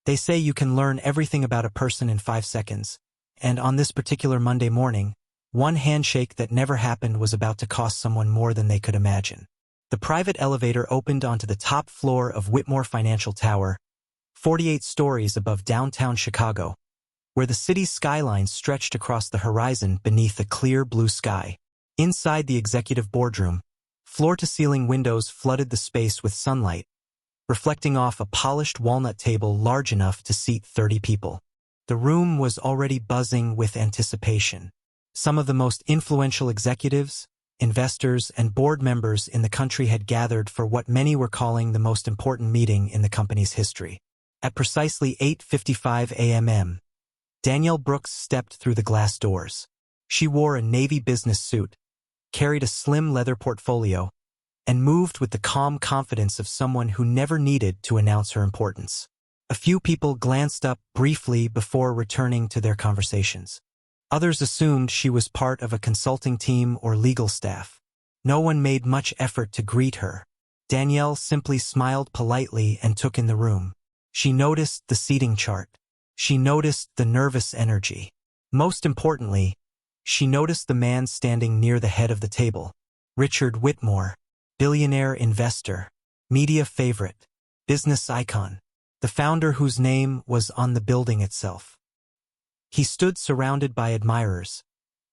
They say you can learn everything about a person in 5 seconds, and on this particular Monday morning, one handshake that never happened was about to cost someone more than they could imagine. The private elevator opened onto the top floor of Whitmore Financial Tower, 48 stories above downtown Chicago, where the city's skyline stretched across the horizon beneath a clear blue sky. Inside the executive boardroom, floor-to-ceiling windows flooded the space with sunlight, reflecting off a polished walnut table large enough to seat 30 people. The room was already buzzing with anticipation. Some of the most influential executives, investors, and board members in the country had gathered for what many were calling the most important meeting in the company's history. At precisely 8:55 a.m., Danielle Brooks stepped through the glass doors. She wore a navy business suit, carried a slim leather portfolio, and moved with the calm confidence of someone who never needed to announce her importance. A few people glanced up briefly before returning to their conversations. Others assumed she was part of a consulting team or legal staff. No one made much effort to greet her. Danielle simply smiled politely and took in the room. She noticed the seating chart. She noticed the nervous energy. Most importantly, she noticed the man standing near the head of the table, Richard Whitmore, billionaire investor, media favorite, business icon, the founder whose name was on the building itself. He stood surrounded by admirers,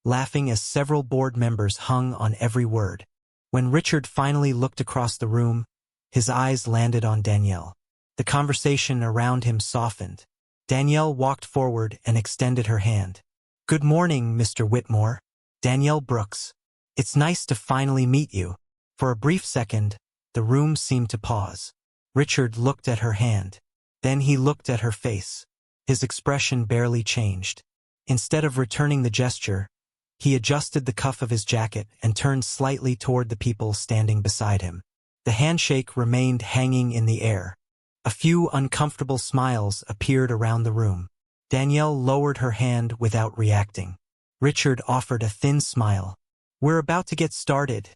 laughing as several board members hung on every word. When Richard finally looked across the room, his eyes landed on Danielle. The conversation around him softened. Danielle walked forward and extended her hand. "Good morning, Mr. Whitmore. Danielle Brooks. It's nice to finally meet you." For a brief second, the room seemed to pause. Richard looked at her hand. Then he looked at her face. His expression barely changed. Instead of returning the gesture, he adjusted the cuff of his jacket and turned slightly toward the people standing beside him. The handshake remained hanging in the air. A few uncomfortable smiles appeared around the room. Danielle lowered her hand without reacting. Richard offered a thin smile. "We're about to get started,"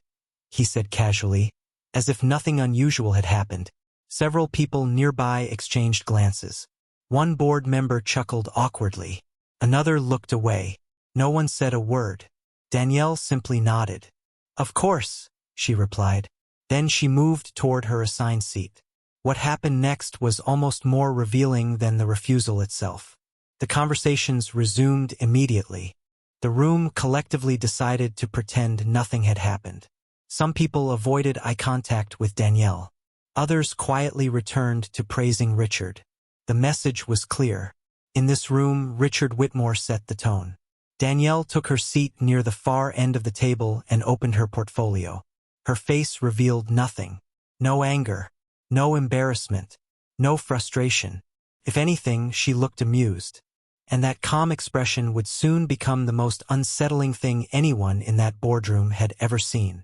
he said casually, as if nothing unusual had happened. Several people nearby exchanged glances. One board member chuckled awkwardly. Another looked away. No one said a word. Danielle simply nodded. "Of course," she replied. Then she moved toward her assigned seat. What happened next was almost more revealing than the refusal itself. The conversations resumed immediately. The room collectively decided to pretend nothing had happened. Some people avoided eye contact with Danielle. Others quietly returned to praising Richard. The message was clear. In this room, Richard Whitmore set the tone. Danielle took her seat near the far end of the table and opened her portfolio. Her face revealed nothing. No anger. No embarrassment. No frustration. If anything, she looked amused. And that calm expression would soon become the most unsettling thing anyone in that boardroom had ever seen.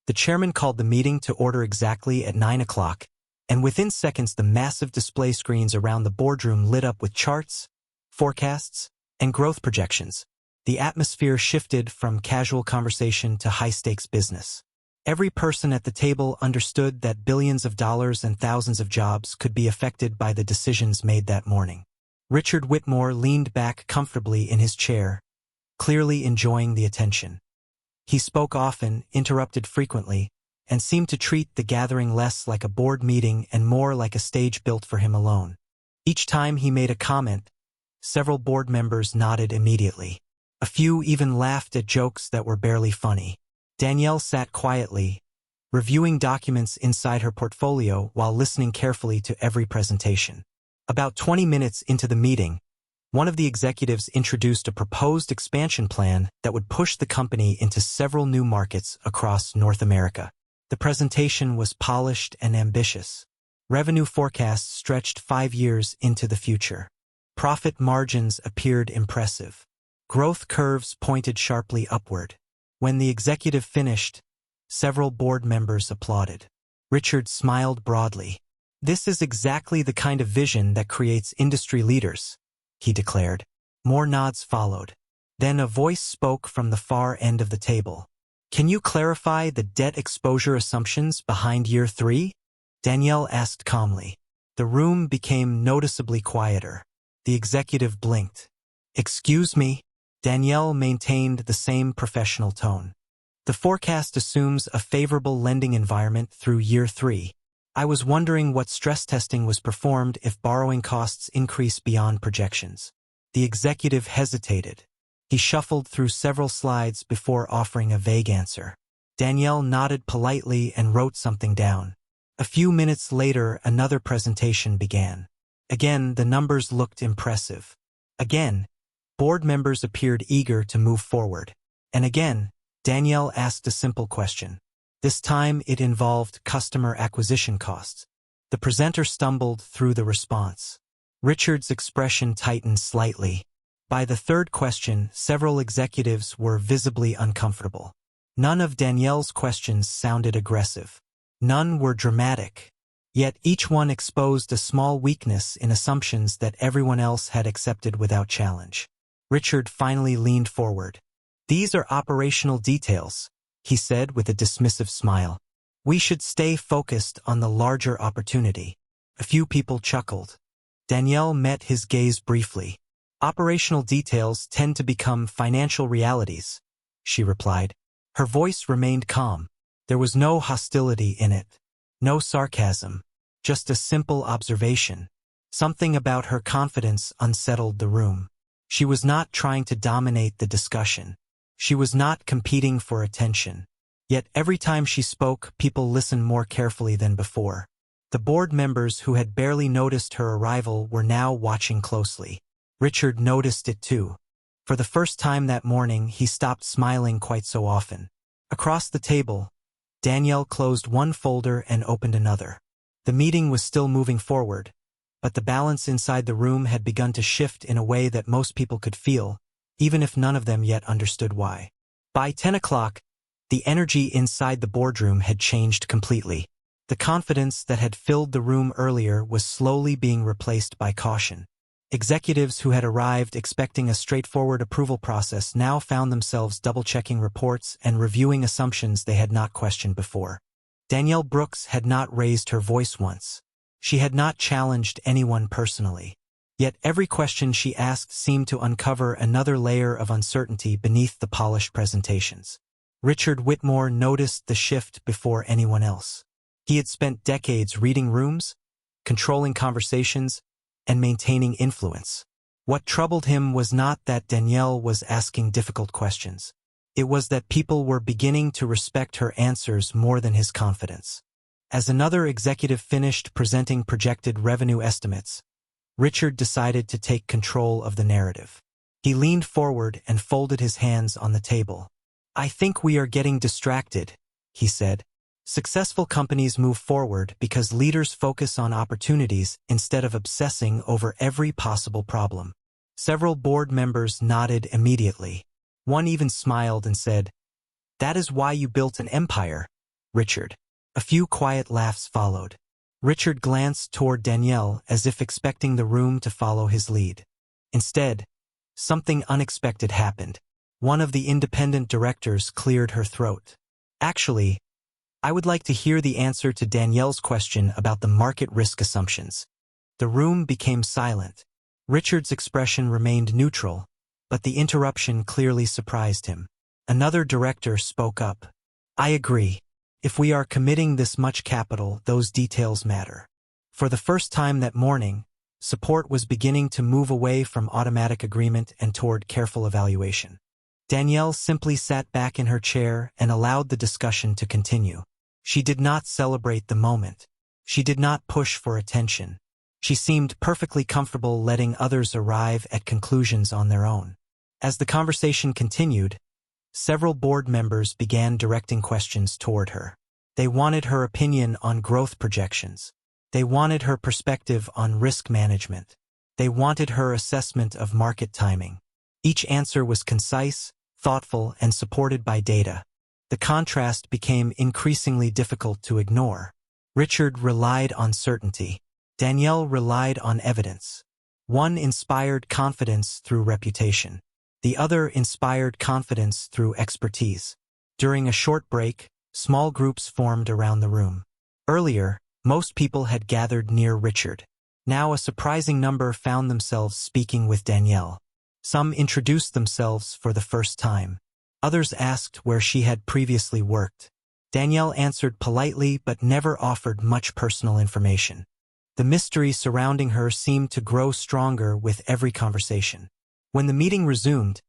The chairman called the meeting to order exactly at 9 o'clock, and within seconds the massive display screens around the boardroom lit up with charts, forecasts, and growth projections. The atmosphere shifted from casual conversation to high-stakes business. Every person at the table understood that billions of dollars and thousands of jobs could be affected by the decisions made that morning. Richard Whitmore leaned back comfortably in his chair, clearly enjoying the attention. He spoke often, interrupted frequently, and seemed to treat the gathering less like a board meeting and more like a stage built for him alone. Each time he made a comment, several board members nodded immediately. A few even laughed at jokes that were barely funny. Danielle sat quietly, reviewing documents inside her portfolio while listening carefully to every presentation. About 20 minutes into the meeting, one of the executives introduced a proposed expansion plan that would push the company into several new markets across North America. The presentation was polished and ambitious. Revenue forecasts stretched 5 years into the future. Profit margins appeared impressive. Growth curves pointed sharply upward. When the executive finished, several board members applauded. Richard smiled broadly. "This is exactly the kind of vision that creates industry leaders," he declared. More nods followed. Then a voice spoke from the far end of the table. "Can you clarify the debt exposure assumptions behind year 3? Danielle asked calmly. The room became noticeably quieter. The executive blinked. "Excuse me?" Danielle maintained the same professional tone. "The forecast assumes a favorable lending environment through year 3. I was wondering what stress testing was performed if borrowing costs increase beyond projections." The executive hesitated. He shuffled through several slides before offering a vague answer. Danielle nodded politely and wrote something down. A few minutes later, another presentation began. Again, the numbers looked impressive. Again, board members appeared eager to move forward. And again, Danielle asked a simple question. This time, it involved customer acquisition costs. The presenter stumbled through the response. Richard's expression tightened slightly. By the third question, several executives were visibly uncomfortable. None of Danielle's questions sounded aggressive. None were dramatic. Yet each one exposed a small weakness in assumptions that everyone else had accepted without challenge. Richard finally leaned forward. "These are operational details," he said with a dismissive smile. "We should stay focused on the larger opportunity." A few people chuckled. Danielle met his gaze briefly. "Operational details tend to become financial realities," she replied. Her voice remained calm. There was no hostility in it. No sarcasm. Just a simple observation. Something about her confidence unsettled the room. She was not trying to dominate the discussion. She was not competing for attention. Yet every time she spoke, people listened more carefully than before. The board members who had barely noticed her arrival were now watching closely. Richard noticed it too. For the first time that morning, he stopped smiling quite so often. Across the table, Danielle closed one folder and opened another. The meeting was still moving forward, but the balance inside the room had begun to shift in a way that most people could feel, even if none of them yet understood why. By 10 o'clock, the energy inside the boardroom had changed completely. The confidence that had filled the room earlier was slowly being replaced by caution. Executives who had arrived expecting a straightforward approval process now found themselves double-checking reports and reviewing assumptions they had not questioned before. Danielle Brooks had not raised her voice once. She had not challenged anyone personally. Yet every question she asked seemed to uncover another layer of uncertainty beneath the polished presentations. Richard Whitmore noticed the shift before anyone else. He had spent decades reading rooms, controlling conversations, and maintaining influence. What troubled him was not that Danielle was asking difficult questions. It was that people were beginning to respect her answers more than his confidence. As another executive finished presenting projected revenue estimates, Richard decided to take control of the narrative. He leaned forward and folded his hands on the table. "I think we are getting distracted," he said. "Successful companies move forward because leaders focus on opportunities instead of obsessing over every possible problem." Several board members nodded immediately. One even smiled and said, "That is why you built an empire, Richard." A few quiet laughs followed. Richard glanced toward Danielle as if expecting the room to follow his lead. Instead, something unexpected happened. One of the independent directors cleared her throat. "Actually, I would like to hear the answer to Danielle's question about the market risk assumptions." The room became silent. Richard's expression remained neutral, but the interruption clearly surprised him. Another director spoke up. "I agree. If we are committing this much capital, those details matter." For the first time that morning, support was beginning to move away from automatic agreement and toward careful evaluation. Danielle simply sat back in her chair and allowed the discussion to continue. She did not celebrate the moment. She did not push for attention. She seemed perfectly comfortable letting others arrive at conclusions on their own. As the conversation continued, several board members began directing questions toward her. They wanted her opinion on growth projections. They wanted her perspective on risk management. They wanted her assessment of market timing. Each answer was concise, thoughtful, and supported by data. The contrast became increasingly difficult to ignore. Richard relied on certainty. Danielle relied on evidence. One inspired confidence through reputation. The other inspired confidence through expertise. During a short break, small groups formed around the room. Earlier, Most people had gathered near Richard. Now a surprising number found themselves speaking with Danielle. Some introduced themselves for the first time. Others asked where she had previously worked. Danielle answered politely but never offered much personal information. The mystery surrounding her seemed to grow stronger with every conversation. When the meeting resumed,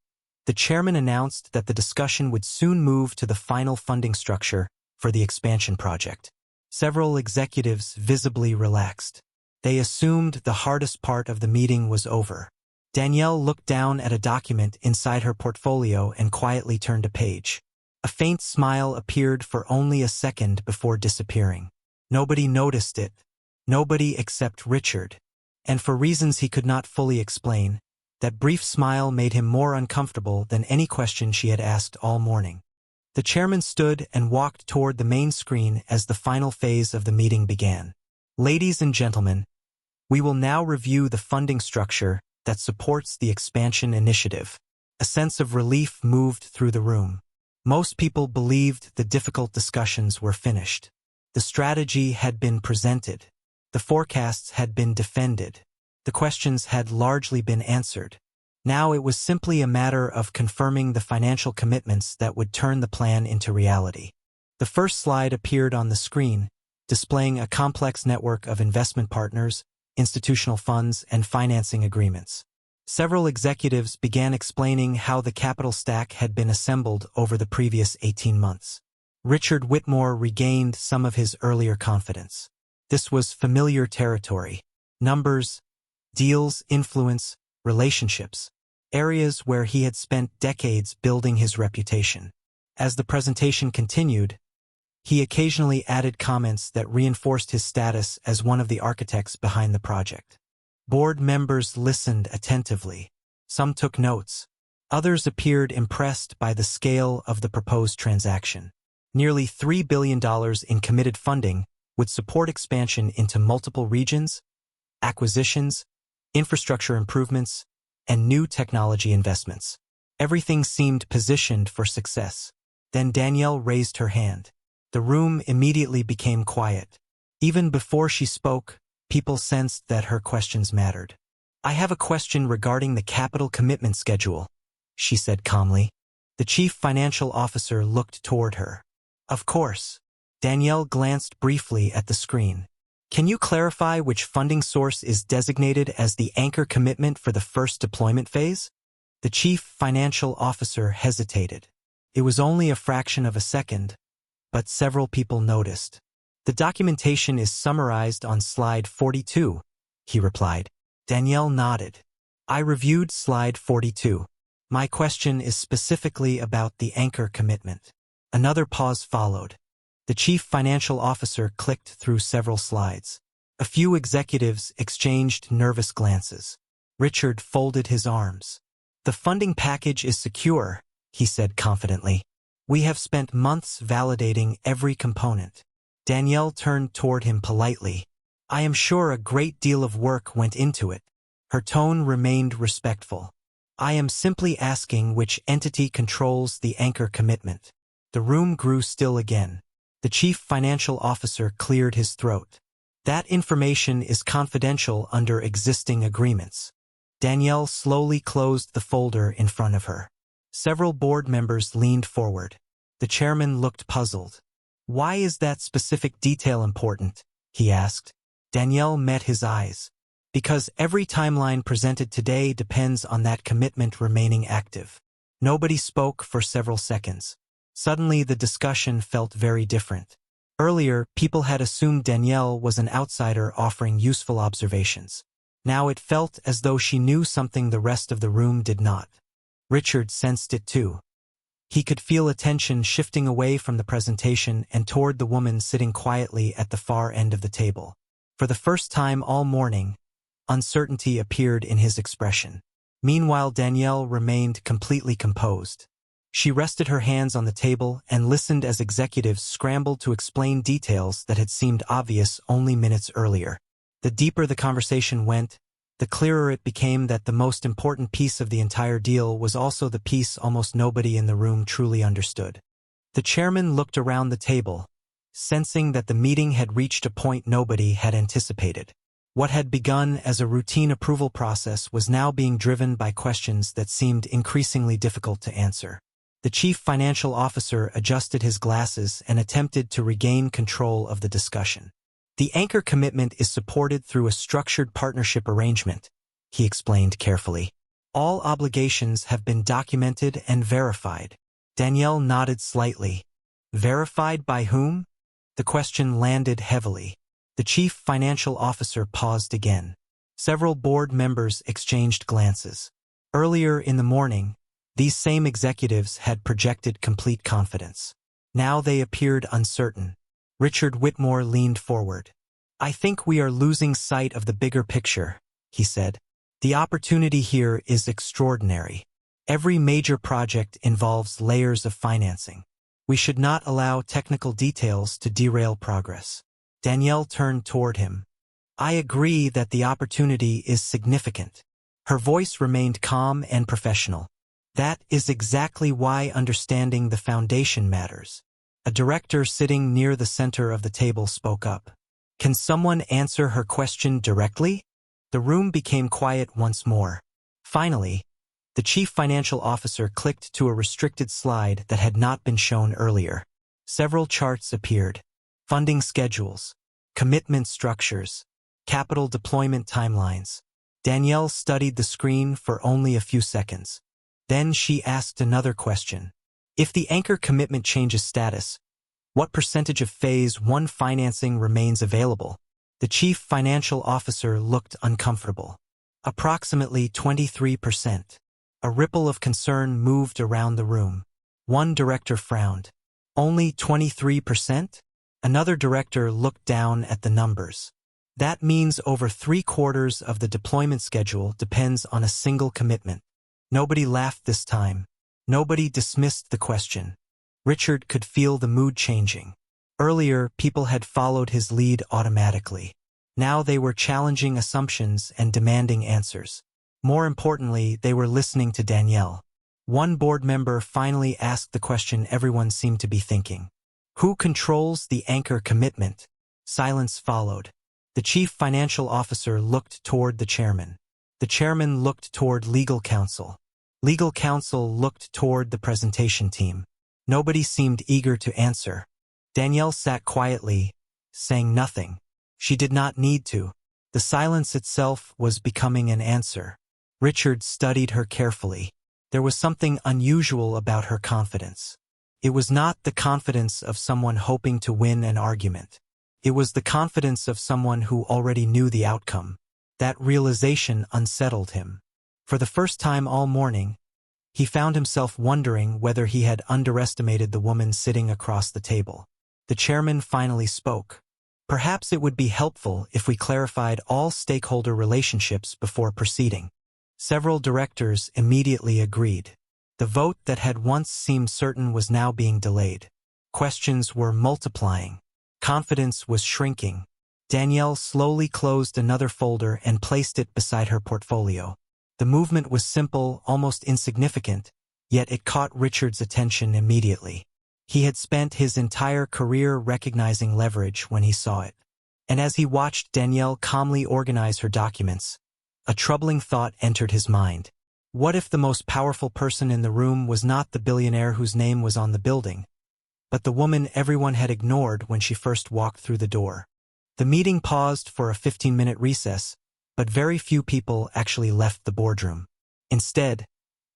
the chairman announced that the discussion would soon move to the final funding structure for the expansion project. Several executives visibly relaxed. They assumed the hardest part of the meeting was over. Danielle looked down at a document inside her portfolio and quietly turned a page. A faint smile appeared for only a second before disappearing. Nobody noticed it. Nobody except Richard. And for reasons he could not fully explain, that brief smile made him more uncomfortable than any question she had asked all morning. The chairman stood and walked toward the main screen as the final phase of the meeting began. Ladies and gentlemen, we will now review the funding structure that supports the expansion initiative. A sense of relief moved through the room. Most people believed the difficult discussions were finished. The strategy had been presented. The forecasts had been defended. The questions had largely been answered. Now it was simply a matter of confirming the financial commitments that would turn the plan into reality. The first slide appeared on the screen, displaying a complex network of investment partners, institutional funds, and financing agreements. Several executives began explaining how the capital stack had been assembled over the previous 18 months. Richard Whitmore regained some of his earlier confidence. This was familiar territory. Numbers, deals, influence, relationships, areas where he had spent decades building his reputation. As the presentation continued, he occasionally added comments that reinforced his status as one of the architects behind the project. Board members listened attentively. Some took notes. Others appeared impressed by the scale of the proposed transaction. Nearly $3 billion in committed funding would support expansion into multiple regions, acquisitions, infrastructure improvements, and new technology investments. Everything seemed positioned for success. Then Danielle raised her hand. The room immediately became quiet. Even before she spoke, people sensed that her questions mattered. "I have a question regarding the capital commitment schedule," she said calmly. The chief financial officer looked toward her. "Of course." Danielle glanced briefly at the screen. "Can you clarify which funding source is designated as the anchor commitment for the first deployment phase?" The chief financial officer hesitated. It was only a fraction of a second, but several people noticed. "The documentation is summarized on slide 42, he replied. Danielle nodded. "I reviewed slide 42. My question is specifically about the anchor commitment." Another pause followed. The chief financial officer clicked through several slides. A few executives exchanged nervous glances. Richard folded his arms. "The funding package is secure," he said confidently. "We have spent months validating every component." Danielle turned toward him politely. "I am sure a great deal of work went into it." Her tone remained respectful. "I am simply asking which entity controls the anchor commitment." The room grew still again. The chief financial officer cleared his throat. "That information is confidential under existing agreements." Danielle slowly closed the folder in front of her. Several board members leaned forward. The chairman looked puzzled. "Why is that specific detail important?" he asked. Danielle met his eyes. "Because every timeline presented today depends on that commitment remaining active." Nobody spoke for several seconds. Suddenly, the discussion felt very different. Earlier, people had assumed Danielle was an outsider offering useful observations. Now it felt as though she knew something the rest of the room did not. Richard sensed it too. He could feel attention shifting away from the presentation and toward the woman sitting quietly at the far end of the table. For the first time all morning, uncertainty appeared in his expression. Meanwhile, Danielle remained completely composed. She rested her hands on the table and listened as executives scrambled to explain details that had seemed obvious only minutes earlier. The deeper the conversation went, the clearer it became that the most important piece of the entire deal was also the piece almost nobody in the room truly understood. The chairman looked around the table, sensing that the meeting had reached a point nobody had anticipated. What had begun as a routine approval process was now being driven by questions that seemed increasingly difficult to answer. The chief financial officer adjusted his glasses and attempted to regain control of the discussion. The anchor commitment is supported through a structured partnership arrangement, he explained carefully. All obligations have been documented and verified. Danielle nodded slightly. Verified by whom? The question landed heavily. The chief financial officer paused again. Several board members exchanged glances. Earlier in the morning, these same executives had projected complete confidence. Now they appeared uncertain. Richard Whitmore leaned forward. I think we are losing sight of the bigger picture, he said. The opportunity here is extraordinary. Every major project involves layers of financing. We should not allow technical details to derail progress. Danielle turned toward him. I agree that the opportunity is significant. Her voice remained calm and professional. That is exactly why understanding the foundation matters. A director sitting near the center of the table spoke up. Can someone answer her question directly? The room became quiet once more. Finally, the chief financial officer clicked to a restricted slide that had not been shown earlier. Several charts appeared. Funding schedules, commitment structures, capital deployment timelines. Danielle studied the screen for only a few seconds. Then she asked another question. If the anchor commitment changes status, what percentage of Phase 1 financing remains available? The chief financial officer looked uncomfortable. Approximately 23%. A ripple of concern moved around the room. One director frowned. Only 23%? Another director looked down at the numbers. That means over 3/4 of the deployment schedule depends on a single commitment. Nobody laughed this time. Nobody dismissed the question. Richard could feel the mood changing. Earlier, people had followed his lead automatically. Now they were challenging assumptions and demanding answers. More importantly, they were listening to Danielle. One board member finally asked the question everyone seemed to be thinking. Who controls the anchor commitment? Silence followed. The chief financial officer looked toward the chairman. The chairman looked toward legal counsel. Legal counsel looked toward the presentation team. Nobody seemed eager to answer. Danielle sat quietly, saying nothing. She did not need to. The silence itself was becoming an answer. Richard studied her carefully. There was something unusual about her confidence. It was not the confidence of someone hoping to win an argument. It was the confidence of someone who already knew the outcome. That realization unsettled him. For the first time all morning, he found himself wondering whether he had underestimated the woman sitting across the table. The chairman finally spoke. Perhaps it would be helpful if we clarified all stakeholder relationships before proceeding. Several directors immediately agreed. The vote that had once seemed certain was now being delayed. Questions were multiplying. Confidence was shrinking. Danielle slowly closed another folder and placed it beside her portfolio. The movement was simple, almost insignificant, yet it caught Richard's attention immediately. He had spent his entire career recognizing leverage when he saw it. And as he watched Danielle calmly organize her documents, a troubling thought entered his mind. What if the most powerful person in the room was not the billionaire whose name was on the building, but the woman everyone had ignored when she first walked through the door? The meeting paused for a 15-minute recess, but very few people actually left the boardroom. Instead,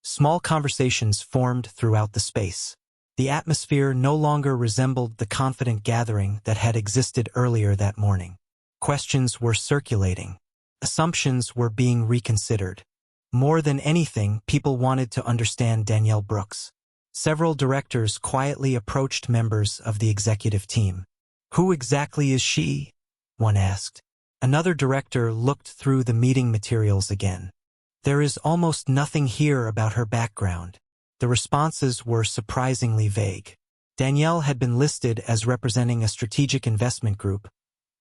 small conversations formed throughout the space. The atmosphere no longer resembled the confident gathering that had existed earlier that morning. Questions were circulating. Assumptions were being reconsidered. More than anything, people wanted to understand Danielle Brooks. Several directors quietly approached members of the executive team. Who exactly is she? One asked. Another director looked through the meeting materials again. There is almost nothing here about her background. The responses were surprisingly vague. Danielle had been listed as representing a strategic investment group,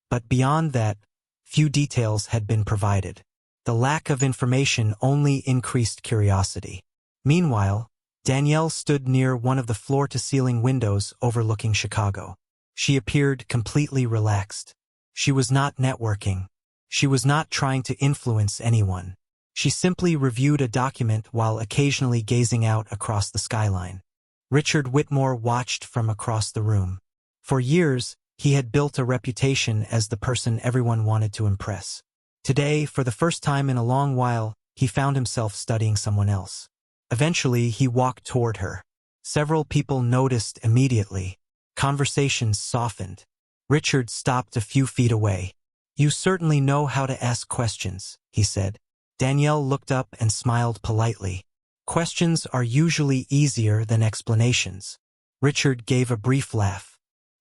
but beyond that, few details had been provided. The lack of information only increased curiosity. Meanwhile, Danielle stood near one of the floor-to-ceiling windows overlooking Chicago. She appeared completely relaxed. She was not networking. She was not trying to influence anyone. She simply reviewed a document while occasionally gazing out across the skyline. Richard Whitmore watched from across the room. For years, he had built a reputation as the person everyone wanted to impress. Today, for the first time in a long while, he found himself studying someone else. Eventually, he walked toward her. Several people noticed immediately. Conversations softened. Richard stopped a few feet away. "You certainly know how to ask questions," he said. Danielle looked up and smiled politely. "Questions are usually easier than explanations." Richard gave a brief laugh.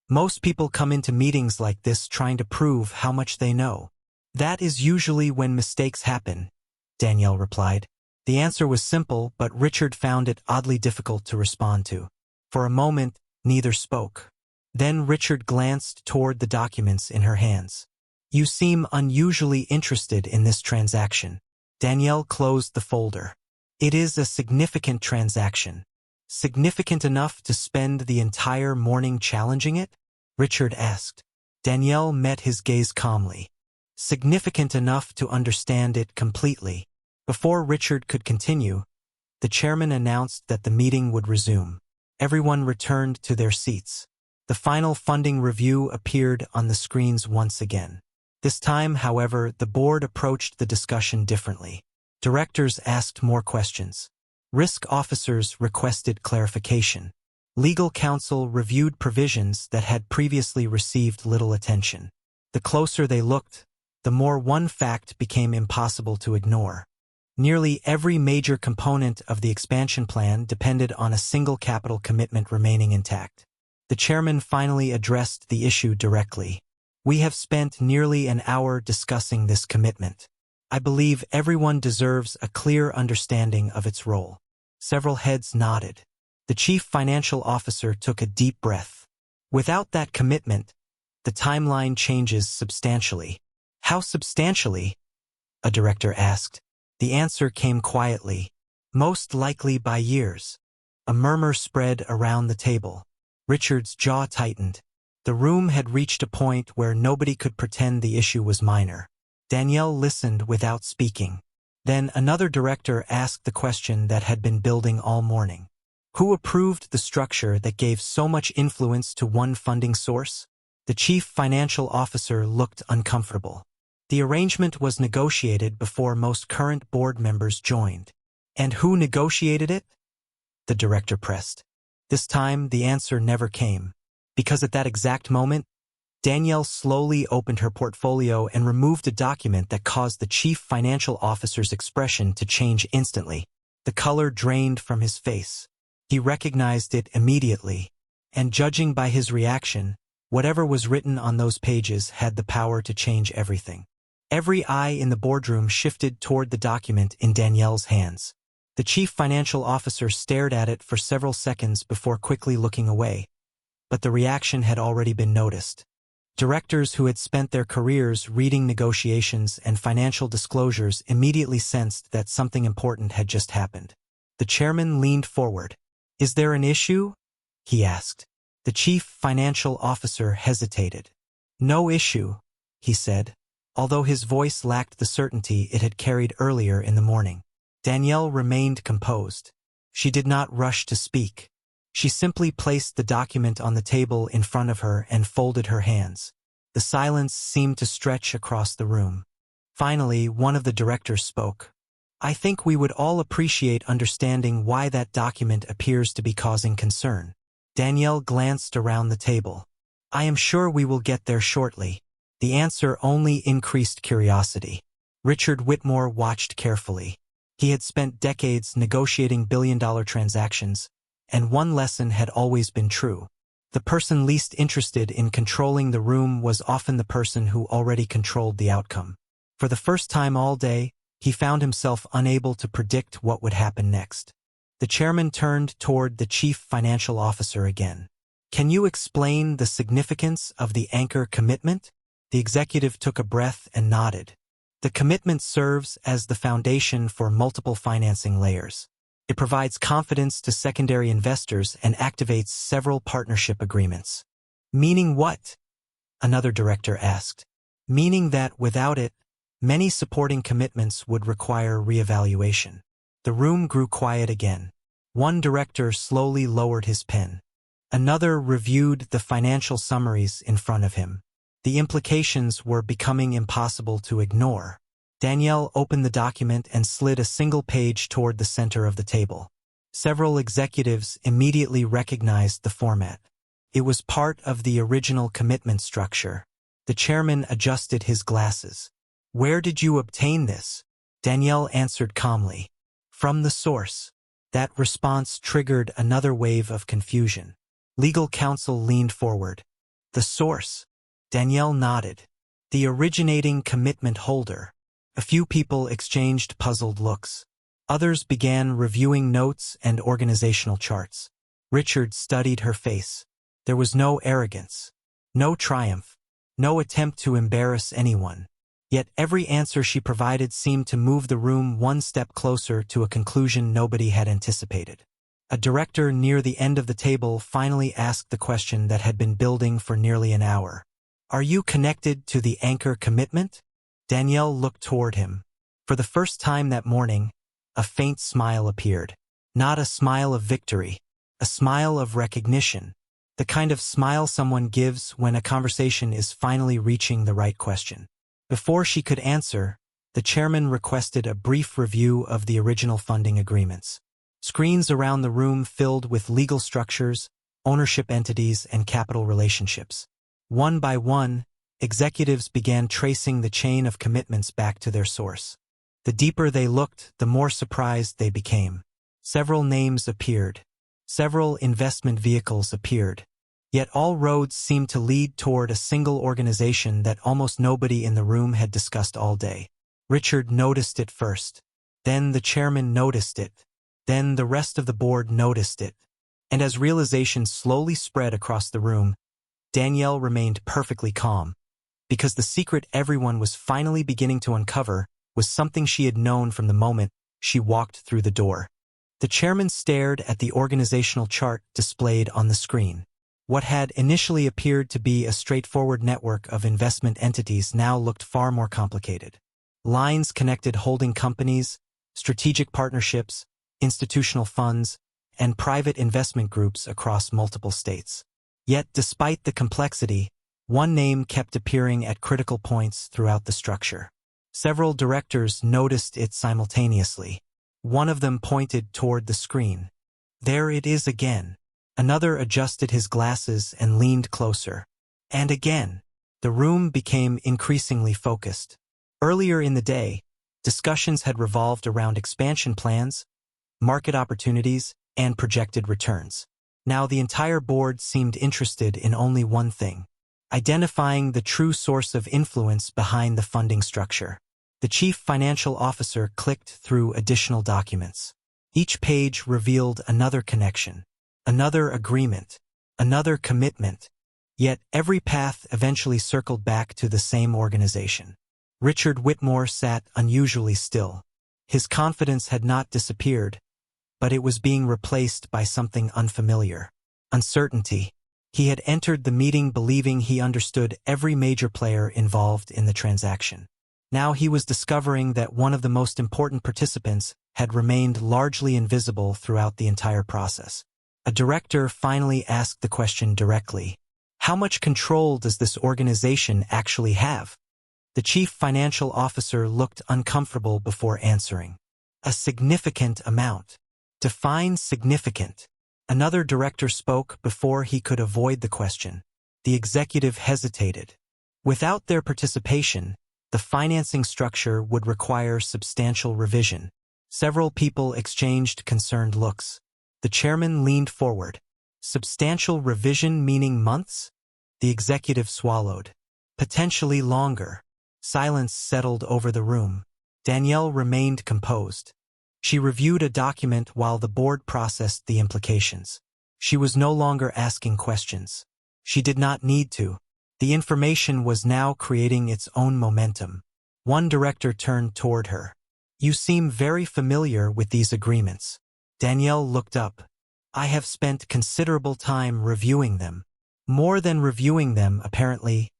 "Most people come into meetings like this trying to prove how much they know. That is usually when mistakes happen," Danielle replied. The answer was simple, but Richard found it oddly difficult to respond to. For a moment, neither spoke. Then Richard glanced toward the documents in her hands. "You seem unusually interested in this transaction." Danielle closed the folder. "It is a significant transaction." "Significant enough to spend the entire morning challenging it?" Richard asked. Danielle met his gaze calmly. "Significant enough to understand it completely." Before Richard could continue, the chairman announced that the meeting would resume. Everyone returned to their seats. The final funding review appeared on the screens once again. This time, however, the board approached the discussion differently. Directors asked more questions. Risk officers requested clarification. Legal counsel reviewed provisions that had previously received little attention. The closer they looked, the more one fact became impossible to ignore. Nearly every major component of the expansion plan depended on a single capital commitment remaining intact. The chairman finally addressed the issue directly. "We have spent nearly an hour discussing this commitment. I believe everyone deserves a clear understanding of its role." Several heads nodded. The chief financial officer took a deep breath. "Without that commitment, the timeline changes substantially." "How substantially?" a director asked. The answer came quietly. "Most likely by years." A murmur spread around the table. Richard's jaw tightened. The room had reached a point where nobody could pretend the issue was minor. Danielle listened without speaking. Then another director asked the question that had been building all morning. Who approved the structure that gave so much influence to one funding source? The chief financial officer looked uncomfortable. The arrangement was negotiated before most current board members joined. "And who negotiated it?" the director pressed. This time, the answer never came. Because at that exact moment, Danielle slowly opened her portfolio and removed a document that caused the chief financial officer's expression to change instantly. The color drained from his face. He recognized it immediately, and judging by his reaction, whatever was written on those pages had the power to change everything. Every eye in the boardroom shifted toward the document in Danielle's hands. The chief financial officer stared at it for several seconds before quickly looking away. But the reaction had already been noticed. Directors who had spent their careers reading negotiations and financial disclosures immediately sensed that something important had just happened. The chairman leaned forward. "Is there an issue?" he asked. The chief financial officer hesitated. "No issue," he said, although his voice lacked the certainty it had carried earlier in the morning. Danielle remained composed. She did not rush to speak. She simply placed the document on the table in front of her and folded her hands. The silence seemed to stretch across the room. Finally, one of the directors spoke. "I think we would all appreciate understanding why that document appears to be causing concern." Danielle glanced around the table. "I am sure we will get there shortly." The answer only increased curiosity. Richard Whitmore watched carefully. He had spent decades negotiating billion-dollar transactions, and one lesson had always been true. The person least interested in controlling the room was often the person who already controlled the outcome. For the first time all day, he found himself unable to predict what would happen next. The chairman turned toward the chief financial officer again. "Can you explain the significance of the anchor commitment?" The executive took a breath and nodded. The commitment serves as the foundation for multiple financing layers. It provides confidence to secondary investors and activates several partnership agreements. Meaning what? Another director asked. Meaning that without it, many supporting commitments would require reevaluation. The room grew quiet again. One director slowly lowered his pen. Another reviewed the financial summaries in front of him. The implications were becoming impossible to ignore. Danielle opened the document and slid a single page toward the center of the table. Several executives immediately recognized the format. It was part of the original commitment structure. The chairman adjusted his glasses. Where did you obtain this? Danielle answered calmly. From the source. That response triggered another wave of confusion. Legal counsel leaned forward. The source. Danielle nodded. The originating commitment holder. A few people exchanged puzzled looks. Others began reviewing notes and organizational charts. Richard studied her face. There was no arrogance, no triumph, no attempt to embarrass anyone. Yet every answer she provided seemed to move the room one step closer to a conclusion nobody had anticipated. A director near the end of the table finally asked the question that had been building for nearly an hour. Are you connected to the anchor commitment? Danielle looked toward him. For the first time that morning, a faint smile appeared. Not a smile of victory, a smile of recognition. The kind of smile someone gives when a conversation is finally reaching the right question. Before she could answer, the chairman requested a brief review of the original funding agreements. Screens around the room filled with legal structures, ownership entities, and capital relationships. One by one, executives began tracing the chain of commitments back to their source. The deeper they looked, the more surprised they became. Several names appeared. Several investment vehicles appeared. Yet all roads seemed to lead toward a single organization that almost nobody in the room had discussed all day. Richard noticed it first. Then the chairman noticed it. Then the rest of the board noticed it. And as realization slowly spread across the room, Danielle remained perfectly calm. Because the secret everyone was finally beginning to uncover was something she had known from the moment she walked through the door. The chairman stared at the organizational chart displayed on the screen. What had initially appeared to be a straightforward network of investment entities now looked far more complicated. Lines connected holding companies, strategic partnerships, institutional funds, and private investment groups across multiple states. Yet, despite the complexity, one name kept appearing at critical points throughout the structure. Several directors noticed it simultaneously. One of them pointed toward the screen. There it is again. Another adjusted his glasses and leaned closer. And again. The room became increasingly focused. Earlier in the day, discussions had revolved around expansion plans, market opportunities, and projected returns. Now the entire board seemed interested in only one thing: identifying the true source of influence behind the funding structure. The chief financial officer clicked through additional documents. Each page revealed another connection, another agreement, another commitment. Yet every path eventually circled back to the same organization. Richard Whitmore sat unusually still. His confidence had not disappeared, but it was being replaced by something unfamiliar. Uncertainty. He had entered the meeting believing he understood every major player involved in the transaction. Now he was discovering that one of the most important participants had remained largely invisible throughout the entire process. A director finally asked the question directly. How much control does this organization actually have? The chief financial officer looked uncomfortable before answering. A significant amount. Define significant. Another director spoke before he could avoid the question. The executive hesitated. Without their participation, the financing structure would require substantial revision. Several people exchanged concerned looks. The chairman leaned forward. Substantial revision meaning months? The executive swallowed. Potentially longer. Silence settled over the room. Danielle remained composed. She reviewed a document while the board processed the implications. She was no longer asking questions. She did not need to. The information was now creating its own momentum. One director turned toward her. You seem very familiar with these agreements. Danielle looked up. I have spent considerable time reviewing them. More than reviewing them, apparently,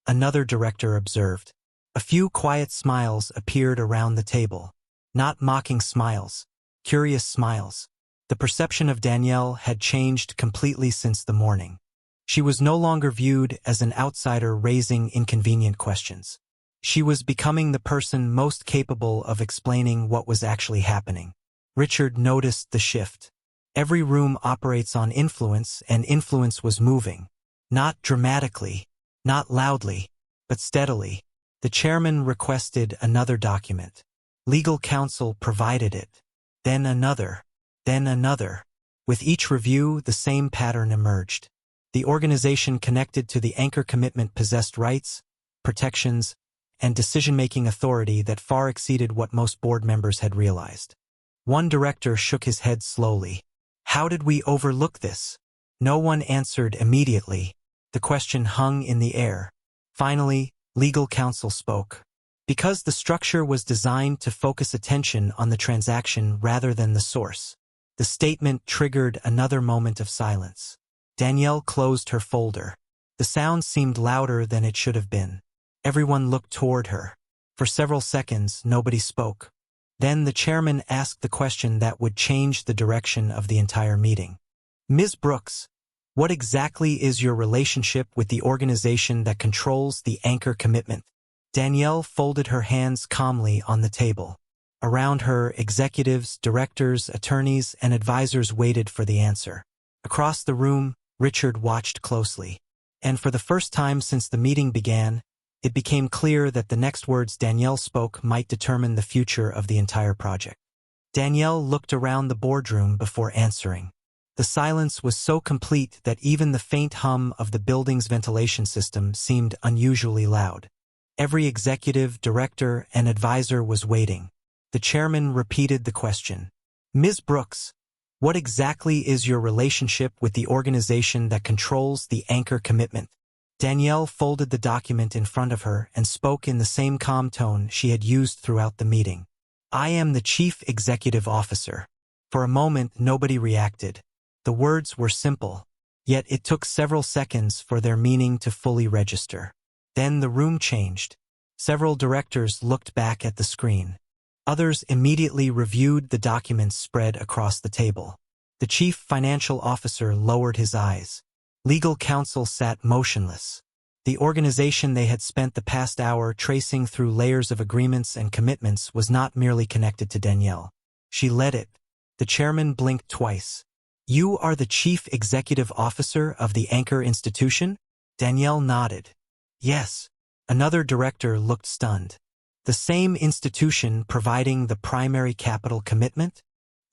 another director observed. A few quiet smiles appeared around the table. Not mocking smiles, curious smiles. The perception of Danielle had changed completely since the morning. She was no longer viewed as an outsider raising inconvenient questions. She was becoming the person most capable of explaining what was actually happening. Richard noticed the shift. Every room operates on influence, and influence was moving. Not dramatically, not loudly, but steadily. The chairman requested another document. Legal counsel provided it. Then another. Then another. With each review, the same pattern emerged. The organization connected to the anchor commitment possessed rights, protections, and decision-making authority that far exceeded what most board members had realized. One director shook his head slowly. How did we overlook this? No one answered immediately. The question hung in the air. Finally, legal counsel spoke. Because the structure was designed to focus attention on the transaction rather than the source. The statement triggered another moment of silence. Danielle closed her folder. The sound seemed louder than it should have been. Everyone looked toward her. For several seconds, nobody spoke. Then the chairman asked the question that would change the direction of the entire meeting. Ms. Brooks, what exactly is your relationship with the organization that controls the anchor commitment? Danielle folded her hands calmly on the table. Around her, executives, directors, attorneys, and advisors waited for the answer. Across the room, Richard watched closely. And for the first time since the meeting began, it became clear that the next words Danielle spoke might determine the future of the entire project. Danielle looked around the boardroom before answering. The silence was so complete that even the faint hum of the building's ventilation system seemed unusually loud. Every executive, director, and advisor was waiting. The chairman repeated the question. Ms. Brooks, what exactly is your relationship with the organization that controls the anchor commitment? Danielle folded the document in front of her and spoke in the same calm tone she had used throughout the meeting. I am the Chief Executive Officer. For a moment, nobody reacted. The words were simple, yet it took several seconds for their meaning to fully register. Then the room changed. Several directors looked back at the screen. Others immediately reviewed the documents spread across the table. The chief financial officer lowered his eyes. Legal counsel sat motionless. The organization they had spent the past hour tracing through layers of agreements and commitments was not merely connected to Danielle. She led it. The chairman blinked twice. You are the chief executive officer of the anchor institution? Danielle nodded. Yes. Another director looked stunned. The same institution providing the primary capital commitment?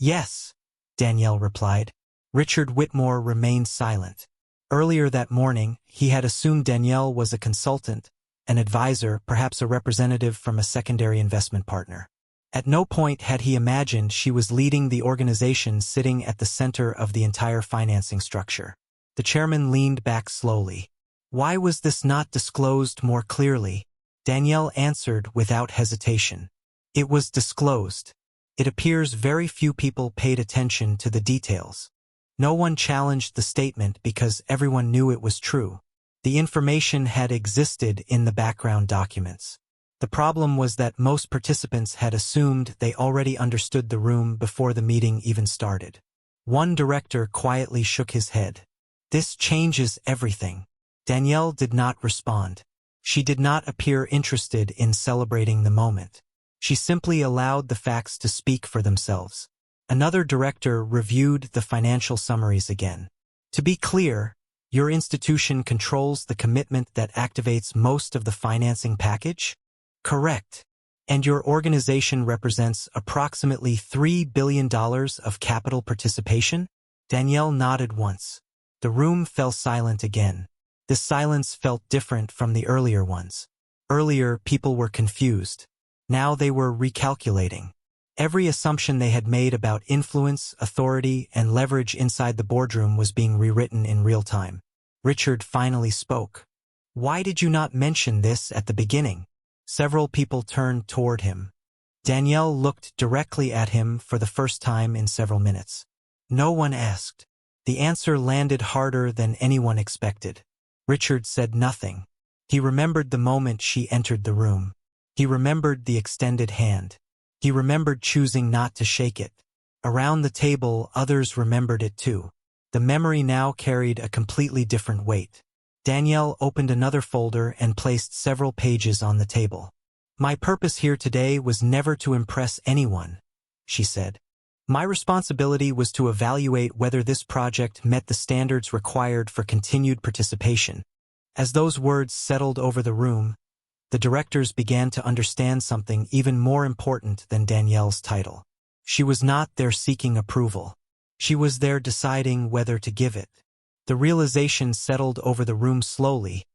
Yes, Danielle replied. Richard Whitmore remained silent. Earlier that morning, he had assumed Danielle was a consultant, an advisor, perhaps a representative from a secondary investment partner. At no point had he imagined she was leading the organization sitting at the center of the entire financing structure. The chairman leaned back slowly. Why was this not disclosed more clearly? Danielle answered without hesitation. It was disclosed. It appears very few people paid attention to the details. No one challenged the statement because everyone knew it was true. The information had existed in the background documents. The problem was that most participants had assumed they already understood the room before the meeting even started. One director quietly shook his head. This changes everything. Danielle did not respond. She did not appear interested in celebrating the moment. She simply allowed the facts to speak for themselves. Another director reviewed the financial summaries again. To be clear, your institution controls the commitment that activates most of the financing package? Correct. And your organization represents approximately $3 billion of capital participation? Danielle nodded once. The room fell silent again. This silence felt different from the earlier ones. Earlier, people were confused. Now they were recalculating. Every assumption they had made about influence, authority, and leverage inside the boardroom was being rewritten in real time. Richard finally spoke. Why did you not mention this at the beginning? Several people turned toward him. Danielle looked directly at him for the first time in several minutes. No one asked. The answer landed harder than anyone expected. Richard said nothing. He remembered the moment she entered the room. He remembered the extended hand. He remembered choosing not to shake it. Around the table, others remembered it too. The memory now carried a completely different weight. Danielle opened another folder and placed several pages on the table. "My purpose here today was never to impress anyone," she said. "My responsibility was to evaluate whether this project met the standards required for continued participation." As those words settled over the room, the directors began to understand something even more important than Danielle's title. She was not there seeking approval. She was there deciding whether to give it. The realization settled over the room slowly,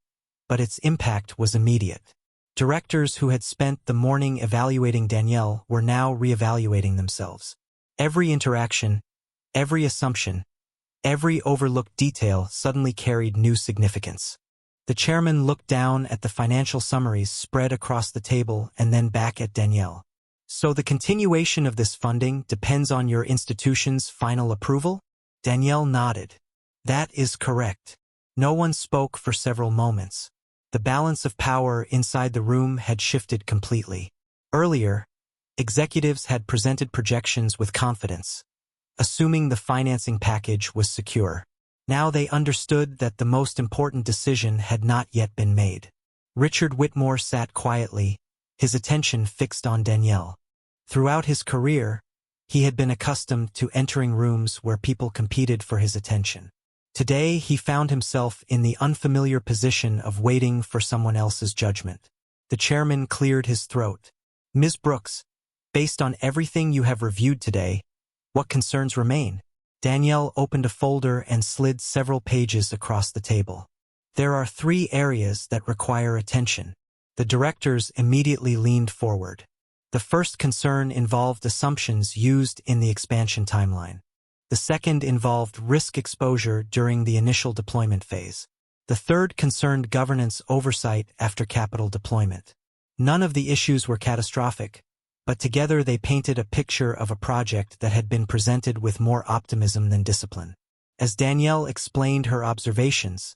but its impact was immediate. Directors who had spent the morning evaluating Danielle were now reevaluating themselves. Every interaction, every assumption, every overlooked detail suddenly carried new significance. The chairman looked down at the financial summaries spread across the table and then back at Danielle. "So the continuation of this funding depends on your institution's final approval?" Danielle nodded. "That is correct." No one spoke for several moments. The balance of power inside the room had shifted completely. Earlier, executives had presented projections with confidence, assuming the financing package was secure. Now they understood that the most important decision had not yet been made. Richard Whitmore sat quietly, his attention fixed on Danielle. Throughout his career, he had been accustomed to entering rooms where people competed for his attention. Today he found himself in the unfamiliar position of waiting for someone else's judgment. The chairman cleared his throat. "Ms. Brooks, based on everything you have reviewed today, what concerns remain?" Danielle opened a folder and slid several pages across the table. "There are 3 areas that require attention." The directors immediately leaned forward. The first concern involved assumptions used in the expansion timeline. The second involved risk exposure during the initial deployment phase. The third concerned governance oversight after capital deployment. None of the issues were catastrophic, but together they painted a picture of a project that had been presented with more optimism than discipline. As Danielle explained her observations,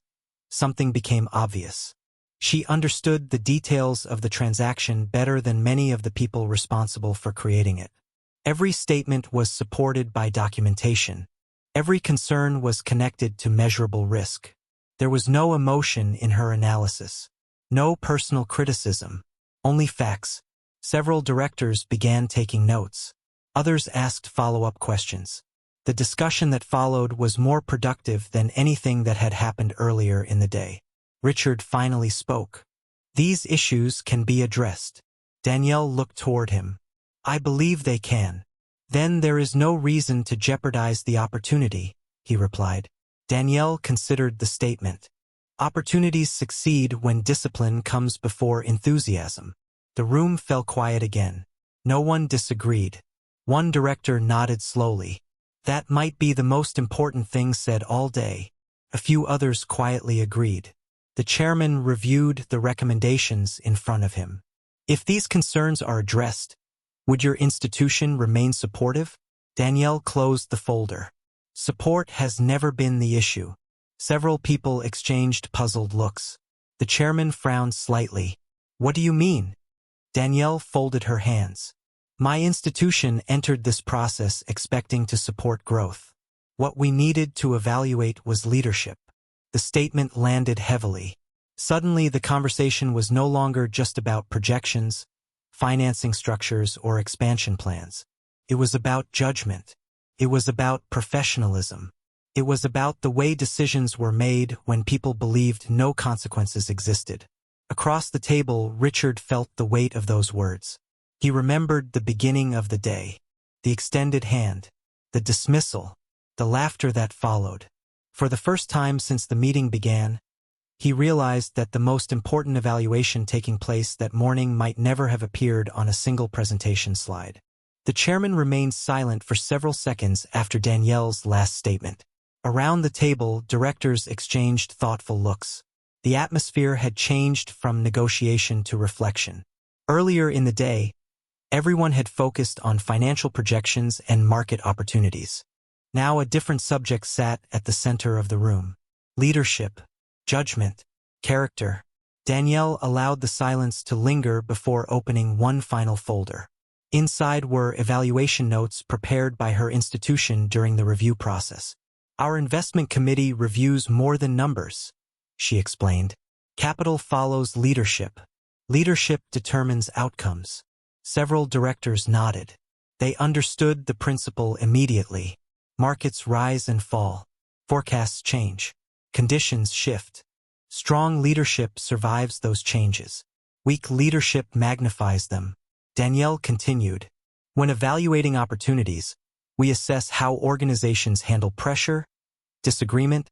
something became obvious. She understood the details of the transaction better than many of the people responsible for creating it. Every statement was supported by documentation. Every concern was connected to measurable risk. There was no emotion in her analysis, no personal criticism, only facts. Several directors began taking notes. Others asked follow-up questions. The discussion that followed was more productive than anything that had happened earlier in the day. Richard finally spoke. "These issues can be addressed." Danielle looked toward him. "I believe they can." "Then there is no reason to jeopardize the opportunity," he replied. Danielle considered the statement. Opportunities succeed when discipline comes before enthusiasm. The room fell quiet again. No one disagreed. One director nodded slowly. "That might be the most important thing said all day." A few others quietly agreed. The chairman reviewed the recommendations in front of him. "If these concerns are addressed, would your institution remain supportive?" Danielle closed the folder. Support has never been the issue. Several people exchanged puzzled looks. The chairman frowned slightly. "What do you mean?" Danielle folded her hands. "My institution entered this process expecting to support growth. What we needed to evaluate was leadership." The statement landed heavily. Suddenly, the conversation was no longer just about projections, financing structures, or expansion plans. It was about judgment. It was about professionalism. It was about the way decisions were made when people believed no consequences existed. Across the table, Richard felt the weight of those words. He remembered the beginning of the day, the extended hand, the dismissal, the laughter that followed. For the first time since the meeting began, he realized that the most important evaluation taking place that morning might never have appeared on a single presentation slide. The chairman remained silent for several seconds after Danielle's last statement. Around the table, directors exchanged thoughtful looks. The atmosphere had changed from negotiation to reflection. Earlier in the day, everyone had focused on financial projections and market opportunities. Now a different subject sat at the center of the room. Leadership, judgment, character. Danielle allowed the silence to linger before opening one final folder. Inside were evaluation notes prepared by her institution during the review process. Our investment committee reviews more than numbers, she explained. Capital follows leadership. Leadership determines outcomes. Several directors nodded. They understood the principle immediately. Markets rise and fall. Forecasts change. Conditions shift. Strong leadership survives those changes. Weak leadership magnifies them. Danielle continued. When evaluating opportunities, we assess how organizations handle pressure, disagreement,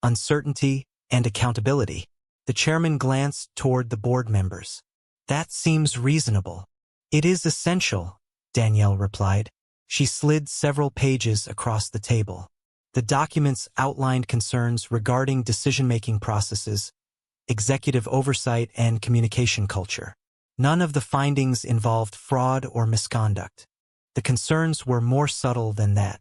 uncertainty, and accountability. The chairman glanced toward the board members. That seems reasonable. It is essential, Danielle replied. She slid several pages across the table. The documents outlined concerns regarding decision-making processes, executive oversight, and communication culture. None of the findings involved fraud or misconduct. The concerns were more subtle than that.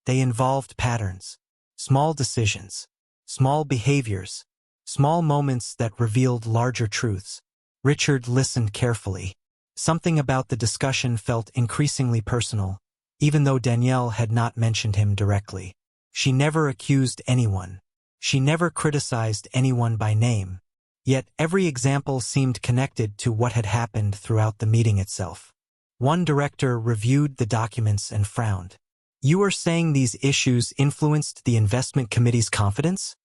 They involved patterns, small decisions, small behaviors, small moments that revealed larger truths. Richard listened carefully. Something about the discussion felt increasingly personal, even though Danielle had not mentioned him directly. She never accused anyone. She never criticized anyone by name. Yet every example seemed connected to what had happened throughout the meeting itself. One director reviewed the documents and frowned. You are saying these issues influenced the investment committee's confidence?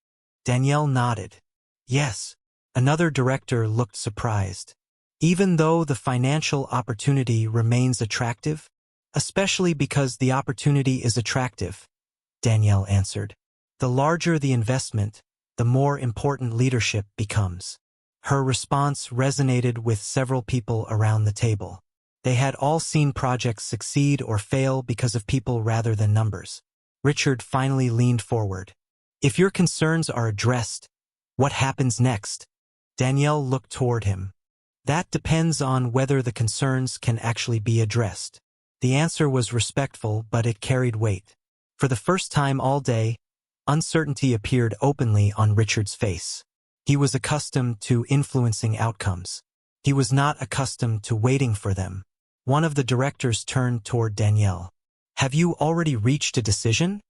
Danielle nodded. Yes. Another director looked surprised. Even though the financial opportunity remains attractive, especially because the opportunity is attractive, Danielle answered. The larger the investment, the more important leadership becomes. Her response resonated with several people around the table. They had all seen projects succeed or fail because of people rather than numbers. Richard finally leaned forward. If your concerns are addressed, what happens next? Danielle looked toward him. That depends on whether the concerns can actually be addressed. The answer was respectful, but it carried weight. For the first time all day, uncertainty appeared openly on Richard's face. He was accustomed to influencing outcomes. He was not accustomed to waiting for them. One of the directors turned toward Danielle. Have you already reached a decision?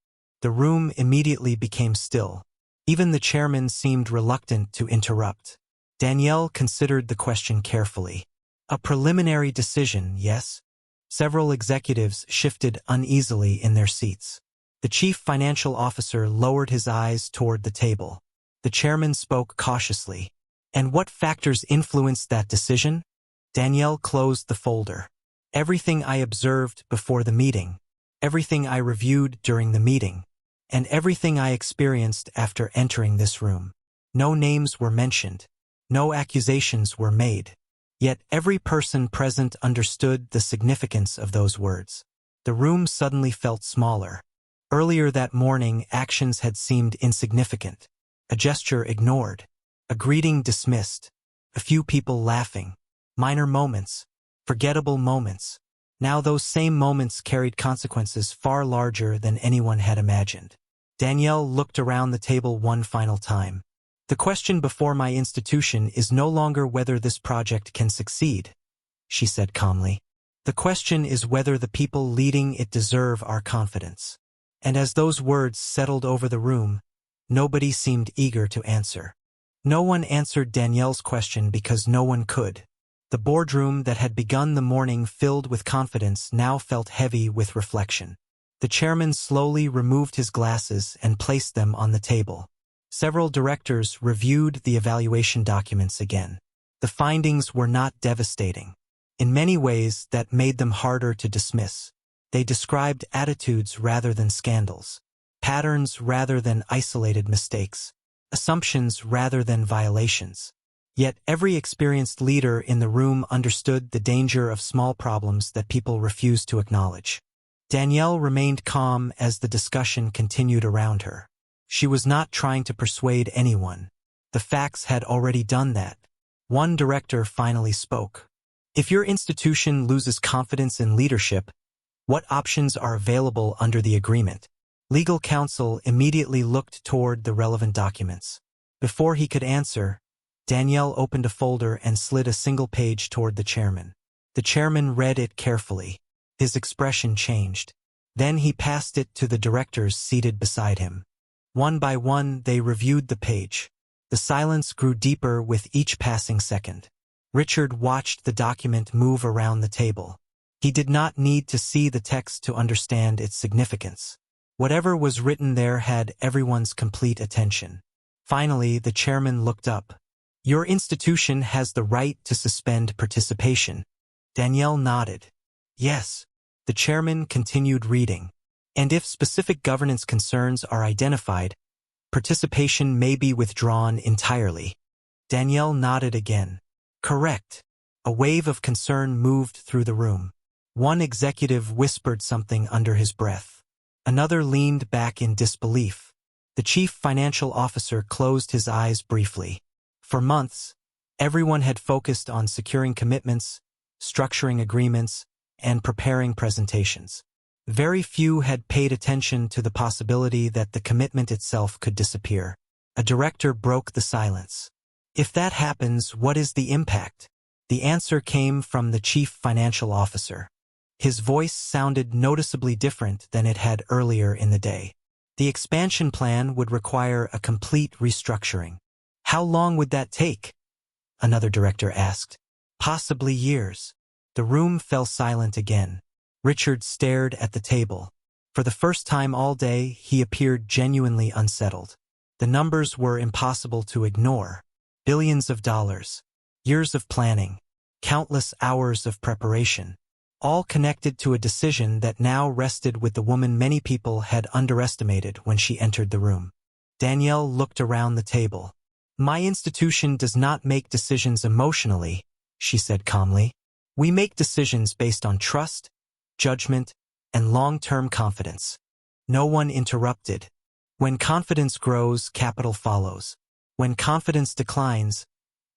The room immediately became still. Even the chairman seemed reluctant to interrupt. Danielle considered the question carefully. A preliminary decision, yes? Several executives shifted uneasily in their seats. The chief financial officer lowered his eyes toward the table. The chairman spoke cautiously. And what factors influenced that decision? Danielle closed the folder. Everything I observed before the meeting, everything I reviewed during the meeting, and everything I experienced after entering this room. No names were mentioned. No accusations were made. Yet every person present understood the significance of those words. The room suddenly felt smaller. Earlier that morning, actions had seemed insignificant. A gesture ignored. A greeting dismissed. A few people laughing. Minor moments. Forgettable moments. Now those same moments carried consequences far larger than anyone had imagined. Danielle looked around the table one final time. The question before my institution is no longer whether this project can succeed, she said calmly. The question is whether the people leading it deserve our confidence. And as those words settled over the room, nobody seemed eager to answer. No one answered Danielle's question because no one could. The boardroom that had begun the morning filled with confidence now felt heavy with reflection. The chairman slowly removed his glasses and placed them on the table. Several directors reviewed the evaluation documents again. The findings were not devastating. In many ways, that made them harder to dismiss. They described attitudes rather than scandals, patterns rather than isolated mistakes, assumptions rather than violations. Yet every experienced leader in the room understood the danger of small problems that people refused to acknowledge. Danielle remained calm as the discussion continued around her. She was not trying to persuade anyone. The facts had already done that. One director finally spoke. If your institution loses confidence in leadership, what options are available under the agreement? Legal counsel immediately looked toward the relevant documents. Before he could answer, Danielle opened a folder and slid a single page toward the chairman. The chairman read it carefully. His expression changed. Then he passed it to the directors seated beside him. One by one, they reviewed the page. The silence grew deeper with each passing second. Richard watched the document move around the table. He did not need to see the text to understand its significance. Whatever was written there had everyone's complete attention. Finally, the chairman looked up. "Your institution has the right to suspend participation." Danielle nodded. "Yes." The chairman continued reading. "And if specific governance concerns are identified, participation may be withdrawn entirely." Danielle nodded again. "Correct." A wave of concern moved through the room. One executive whispered something under his breath. Another leaned back in disbelief. The chief financial officer closed his eyes briefly. For months, everyone had focused on securing commitments, structuring agreements, and preparing presentations. Very few had paid attention to the possibility that the commitment itself could disappear. A director broke the silence. "If that happens, what is the impact?" The answer came from the chief financial officer. His voice sounded noticeably different than it had earlier in the day. "The expansion plan would require a complete restructuring." "How long would that take?" another director asked. "Possibly years." The room fell silent again. Richard stared at the table. For the first time all day, he appeared genuinely unsettled. The numbers were impossible to ignore. Billions of dollars, years of planning, countless hours of preparation, all connected to a decision that now rested with the woman many people had underestimated when she entered the room. Danielle looked around the table. "My institution does not make decisions emotionally," she said calmly. "We make decisions based on trust, judgment, and long-term confidence." No one interrupted. When confidence grows, capital follows. When confidence declines,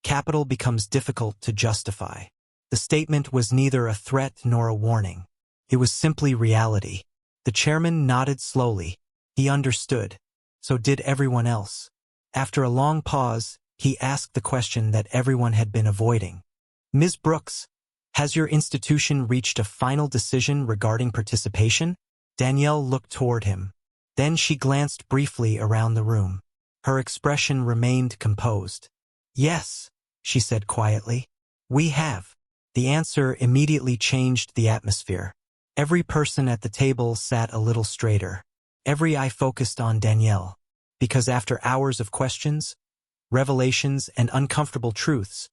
capital becomes difficult to justify. The statement was neither a threat nor a warning. It was simply reality. The chairman nodded slowly. He understood. So did everyone else. After a long pause, he asked the question that everyone had been avoiding. "Ms. Brooks, has your institution reached a final decision regarding participation?" Danielle looked toward him. Then she glanced briefly around the room. Her expression remained composed. "Yes," she said quietly. "We have." The answer immediately changed the atmosphere. Every person at the table sat a little straighter. Every eye focused on Danielle. Because after hours of questions, revelations, and uncomfortable truths,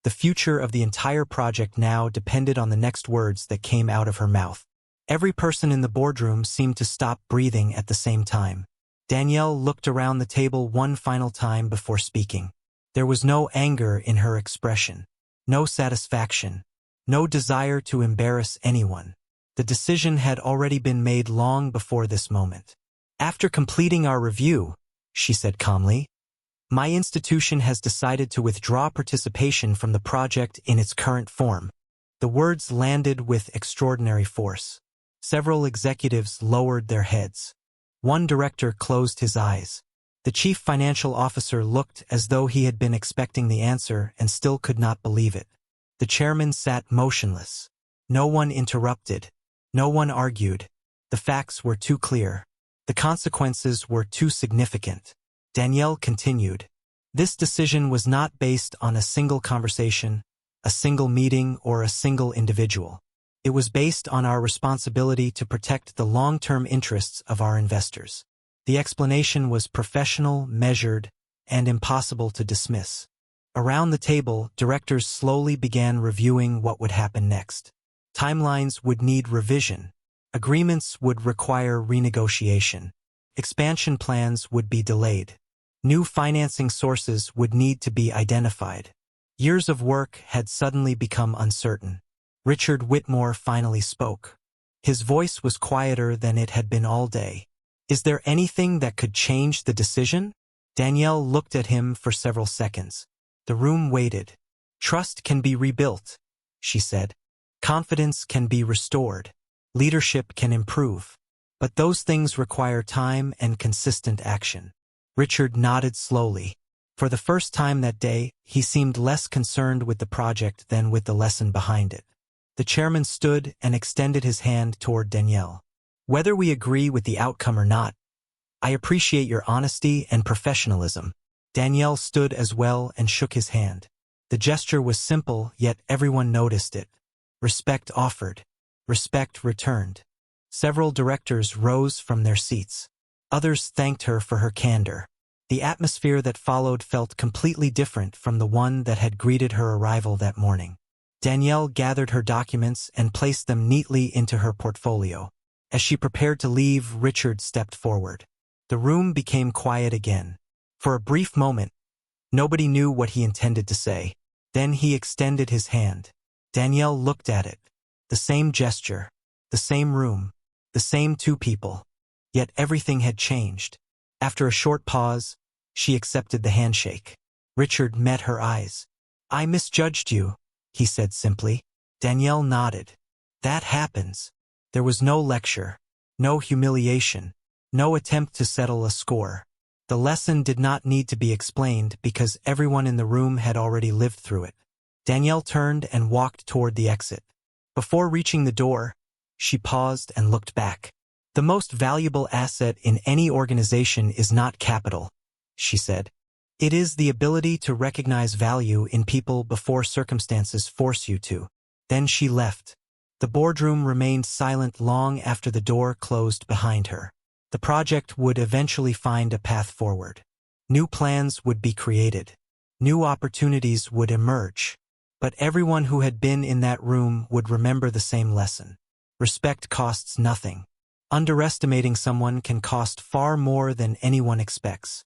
the future of the entire project now depended on the next words that came out of her mouth. Every person in the boardroom seemed to stop breathing at the same time. Danielle looked around the table one final time before speaking. There was no anger in her expression, no satisfaction, no desire to embarrass anyone. The decision had already been made long before this moment. "After completing our review," she said calmly, "my institution has decided to withdraw participation from the project in its current form." The words landed with extraordinary force. Several executives lowered their heads. One director closed his eyes. The chief financial officer looked as though he had been expecting the answer and still could not believe it. The chairman sat motionless. No one interrupted. No one argued. The facts were too clear. The consequences were too significant. Danielle continued. "This decision was not based on a single conversation, a single meeting, or a single individual. It was based on our responsibility to protect the long-term interests of our investors." The explanation was professional, measured, and impossible to dismiss. Around the table, directors slowly began reviewing what would happen next. Timelines would need revision. Agreements would require renegotiation. Expansion plans would be delayed. New financing sources would need to be identified. Years of work had suddenly become uncertain. Richard Whitmore finally spoke. His voice was quieter than it had been all day. "Is there anything that could change the decision?" Danielle looked at him for several seconds. The room waited. "Trust can be rebuilt," she said. "Confidence can be restored. Leadership can improve. But those things require time and consistent action. Richard nodded slowly. For the first time that day, he seemed less concerned with the project than with the lesson behind it. The chairman stood and extended his hand toward Danielle. Whether we agree with the outcome or not, I appreciate your honesty and professionalism. Danielle stood as well and shook his hand. The gesture was simple, yet everyone noticed it. Respect offered. Respect returned. Several directors rose from their seats. Others thanked her for her candor. The atmosphere that followed felt completely different from the one that had greeted her arrival that morning. Danielle gathered her documents and placed them neatly into her portfolio. As she prepared to leave, Richard stepped forward. The room became quiet again. For a brief moment, nobody knew what he intended to say. Then he extended his hand. Danielle looked at it. The same gesture, the same room, the same two people. Yet everything had changed. After a short pause, she accepted the handshake. Richard met her eyes. I misjudged you, he said simply. Danielle nodded. That happens. There was no lecture, no humiliation, no attempt to settle a score. The lesson did not need to be explained because everyone in the room had already lived through it. Danielle turned and walked toward the exit. Before reaching the door, she paused and looked back. The most valuable asset in any organization is not capital, she said. It is the ability to recognize value in people before circumstances force you to. Then she left. The boardroom remained silent long after the door closed behind her. The project would eventually find a path forward. New plans would be created. New opportunities would emerge. But everyone who had been in that room would remember the same lesson. Respect costs nothing. Underestimating someone can cost far more than anyone expects.